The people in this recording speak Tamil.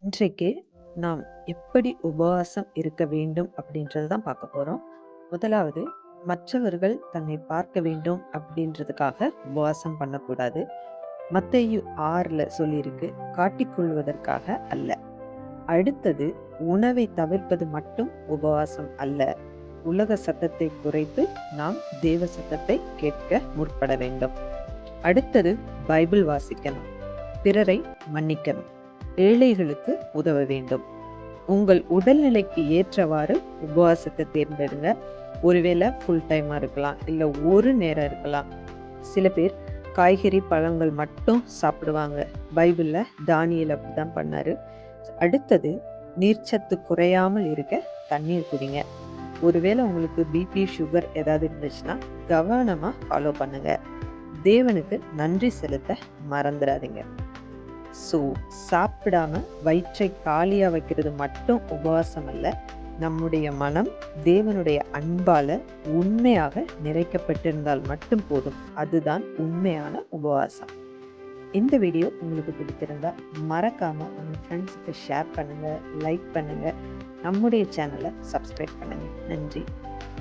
இன்றைக்கு நாம் எப்படி உபவாசம் இருக்க வேண்டும் அப்படின்றது தான் பார்க்க போறோம். முதலாவது, மற்றவர்கள் தன்னை பார்க்க வேண்டும் அப்படின்றதுக்காக உபவாசம் பண்ணக்கூடாது. மத்தேயு 6ல சொல்லியிருக்கு, காட்டிக்கொள்வதற்காக அல்ல. அடுத்தது, உணவை தவிர்ப்பது மட்டும் உபவாசம் அல்ல. உலக சத்தத்தை குறைத்து நாம் தேவ சத்தத்தை கேட்க முற்பட வேண்டும். அடுத்தது, பைபிள் வாசிக்கணும், பிறரை மன்னிக்கணும், ஏழைகளுக்கு உதவ வேண்டும். உங்கள் உடல்நிலைக்கு ஏற்றவாறு உபவாசத்தை தேர்ந்தெடுங்க. ஒருவேளை ஃபுல் டைமா இருக்கலாம், இல்லை ஒரு நேரம் இருக்கலாம். சில பேர் காய்கறி பழங்கள் மட்டும் சாப்பிடுவாங்க. பைபிள்ல தானியேல் அப்படிதான் பண்ணாரு. அடுத்தது, நீர்ச்சத்து குறையாமல் இருக்க தண்ணீர் குடிங்க. ஒருவேளை உங்களுக்கு பிபி சுகர் ஏதாவது இருந்துச்சுன்னா கவனமா ஃபாலோ பண்ணுங்க. தேவனுக்கு நன்றி செலுத்த மறந்துடாதீங்க. ஸோ, சாப்பிடாம வயிற்றை காலியா வைக்கிறது மட்டும் உபவாசம் அல்ல. நம்முடைய மனம் தேவனுடைய அன்பால உண்மையாக நிறைக்கப்பட்டிருந்தால் மட்டும் போதும். அதுதான் உண்மையான உபவாசம். இந்த வீடியோ உங்களுக்கு பிடித்திருந்தா மறக்காம உங்க ஃப்ரெண்ட்ஸுக்கு ஷேர் பண்ணுங்க, லைக் பண்ணுங்க, நம்முடைய சேனலை சப்ஸ்கிரைப் பண்ணுங்க. நன்றி.